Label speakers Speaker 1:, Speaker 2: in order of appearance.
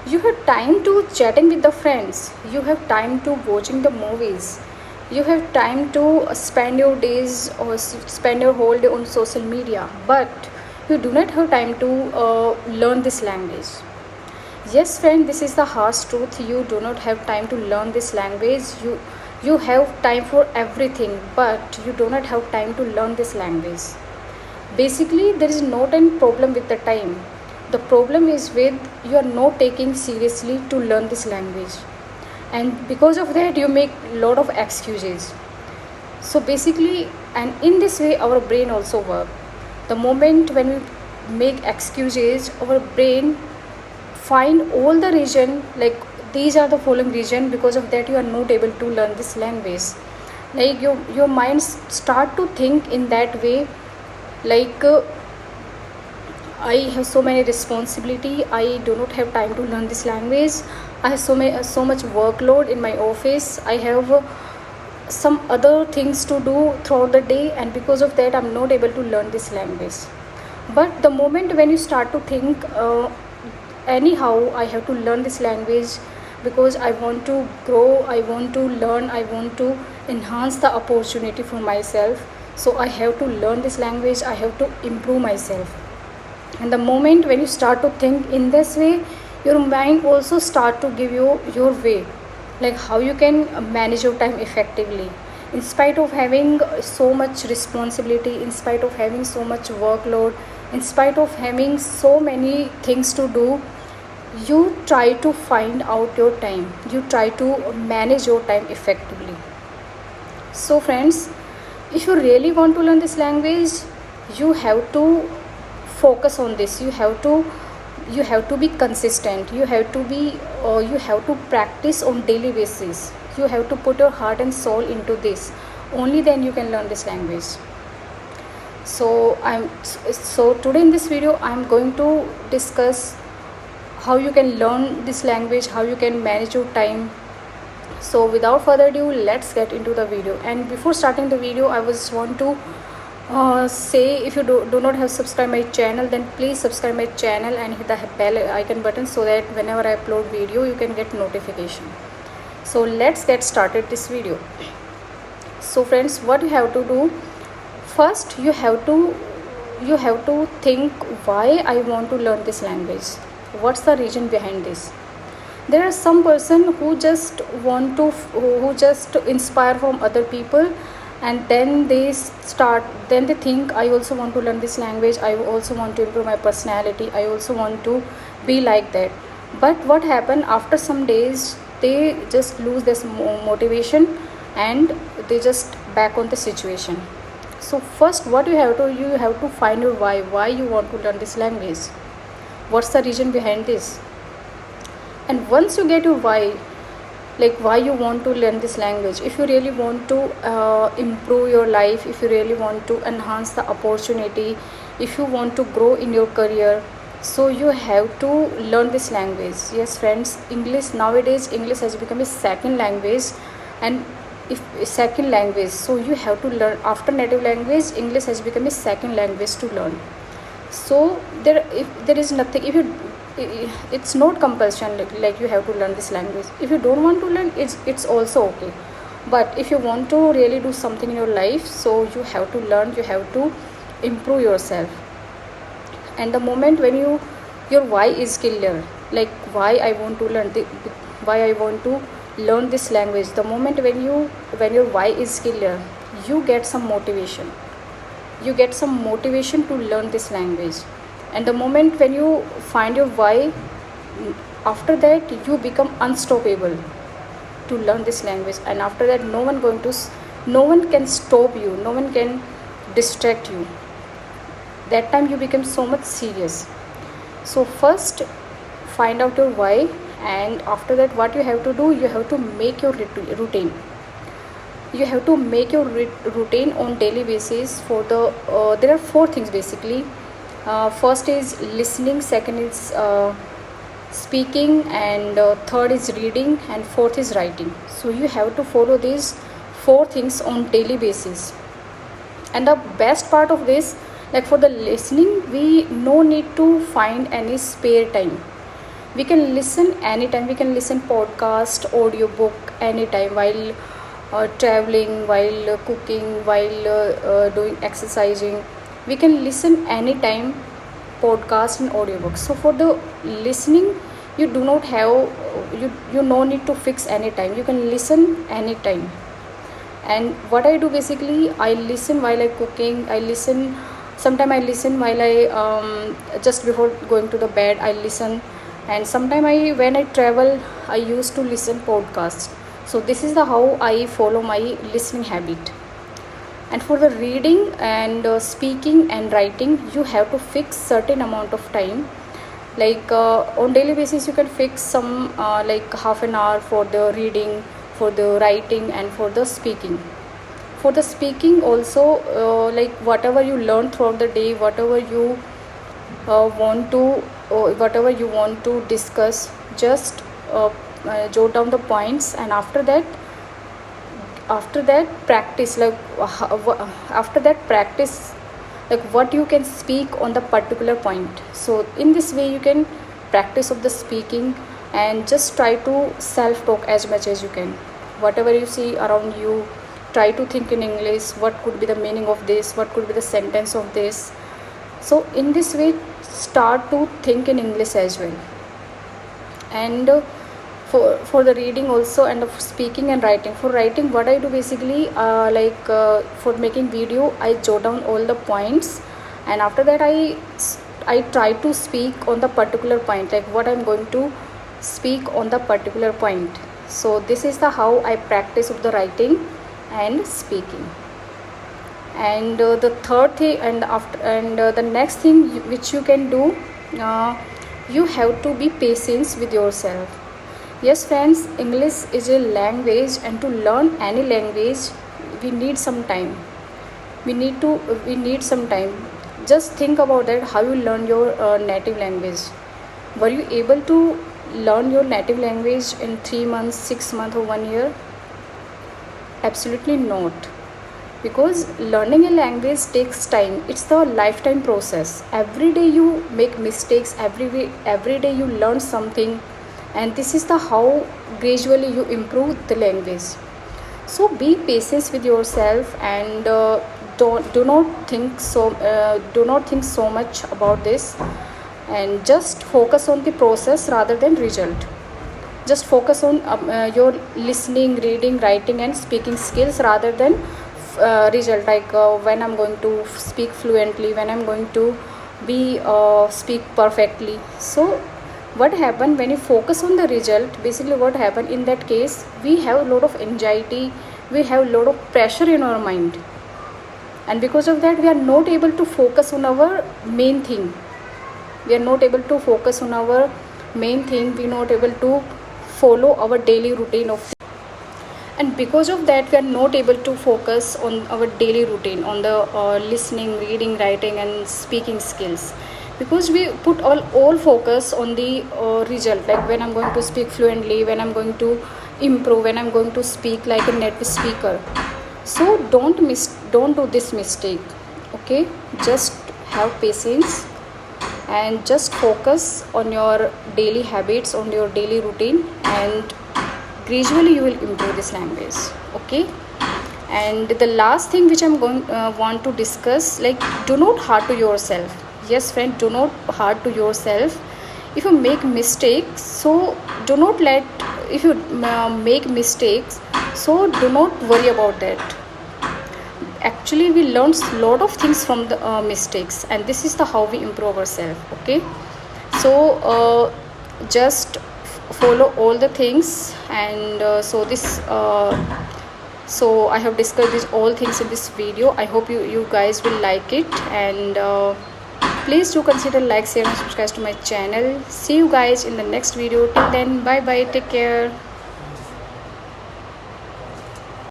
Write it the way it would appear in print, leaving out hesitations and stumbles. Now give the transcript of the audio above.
Speaker 1: You have time to chatting with the friends, you have time to watching the movies, you have time to spend your days or spend your whole day on social media, but you do not have time to learn this language. Yes, friend, this is the harsh truth. You do not have time to learn this language. You have time for everything, but you do not have time to learn this language. Basically, there is not any problem with the time. The problem is with you are not taking seriously to learn this language, and because of that, you make lot of excuses. So basically, and in this way, our brain also work. The moment when we make excuses, our brain find all the reason, like these are the following reason, because of that you are not able to learn this language. Like your mind start to think in that way, like I have so many responsibility, I do not have time to learn this language, I have so much workload in my office, I have some other things to do throughout the day, and because of that I'm not able to learn this language. But the moment when you start to think, anyhow I have to learn this language because I want to grow, I want to learn, I want to enhance the opportunity for myself, so I have to learn this language, I have to improve myself. And the moment when you start to think in this way, your mind also start to give you your way, like how you can manage your time effectively in spite of having so much responsibility, in spite of having so much workload, in spite of having so many things to do. You try to find out your time, you try to manage your time effectively. So friends, if you really want to learn this language, you have to focus on this, you have to be consistent, you have to practice on daily basis, you have to put your heart and soul into this, only then you can learn this language. So today in this video I'm going to discuss how you can learn this language, how you can manage your time. So without further ado, let's get into the video. And before starting the video, I just want to say, if you do not have subscribed my channel, then please subscribe my channel and hit the bell icon button, so that whenever I upload video you can get notification. So let's get started this video. So friends, what you have to do, first you have to think why I want to learn this language, what's the reason behind this. There are some person who just inspire from other people, and then they think, I also want to learn this language, I also want to improve my personality, I also want to be like that. But what happened, after some days they just lose this motivation, and they just back on the situation. So first, what you have to find your why you want to learn this language, what's the reason behind this. And once you get your why, like why you want to learn this language, if you really want to improve your life, if you really want to enhance the opportunity, if you want to grow in your career, so you have to learn this language. Yes friends, nowadays English has become a second language, and if second language, so you have to learn. After native language, English has become a second language to learn. So if there is nothing, if you, it's not compulsion, like you have to learn this language. If you don't want to learn, it's also okay. But if you want to really do something in your life, so you have to learn, you have to improve yourself. And the moment when your why is clear, like why I want to learn why I want to learn this language, the moment when your why is clear, you get some motivation, to learn this language. And the moment when you find your why, after that you become unstoppable to learn this language. And after that, no one can stop you, no one can distract you. That time you become so much serious. So first find out your why, and after that what you have to do, you have to make your routine. You have to make your routine on daily basis. For the there are four things basically. First is listening, second is speaking, and third is reading, and fourth is writing. So you have to follow these four things on daily basis. And the best part of this, like for the listening, we no need to find any spare time. We can listen anytime. We can listen podcast, audiobook anytime, while traveling, while cooking, while doing exercising. We can listen anytime podcast and audiobook. So for the listening, you do not have you no need to fix anytime. You can listen anytime. And what I do basically, I listen while I cooking. I listen, sometime I listen while I just before going to the bed I listen. And sometime I, when I travel, I used to listen podcast. So this is the how I follow my listening habit. And for the reading and speaking and writing, you have to fix certain amount of time. Like on daily basis you can fix some like half an hour for the reading, for the writing, and for the speaking. For the speaking also, like whatever you learn throughout the day, whatever you whatever you want to discuss, just jot down the points. And after that practice, like after that practice, like what you can speak on the particular point. So in this way you can practice of the speaking, and just try to self talk as much as you can. Whatever you see around you, try to think in English. What could be the meaning of this? What could be the sentence of this? So in this way, start to think in English as well. And for the reading also, and of speaking and writing. For writing, what I do basically, for making video, I jot down all the points, and after that I try to speak on the particular point, like what I'm going to speak on the particular point. So this is the how I practice of the writing and speaking. And the third thing, and after, and the next thing which you can do, you have to be patient with yourself. Yes friends, English is a language, and to learn any language we need some time. We need some time. Just think about that, how you learn your native language. Were you able to learn your native language in 3 months, 6 months, or 1 year? Absolutely not. Because learning a language takes time. It's the lifetime process. Every day you make mistakes, every day you learn something, and this is the how gradually you improve the language. So be patient with yourself, and do not think so much about this, and just focus on the process rather than result. Just focus on your listening, reading, writing, and speaking skills rather than result, like when I'm going to speak fluently, when I'm going to be speak perfectly. So what happened when you focus on the result, basically what happened in that case, we have a lot of anxiety, we have a lot of pressure in our mind, and because of that we are not able to focus on our main thing. We are not able to focus on our main thing. We are not able to follow our daily routine of, and because of that we are not able to focus on our daily routine, on the listening, reading, writing, and speaking skills, because we put all focus on the result, like when I'm going to speak fluently, when I'm going to improve, when I'm going to speak like a native speaker. So don't do this mistake. Okay, just have patience, and just focus on your daily habits, on your daily routine, and gradually you will improve this language. Okay. And the last thing which I'm going want to discuss, like do not hard to yourself. Yes friend, do not hard to yourself. If you make mistakes, so do not let, if you make mistakes, so do not worry about that. Actually we learn a lot of things from the mistakes, and this is the how we improve ourselves. Okay. So just follow all the things, and so I have discussed these all things in this video. I hope you guys will like it, and please do consider like, share, and subscribe to my channel. See you guys in the next video. Till then, bye bye, take care.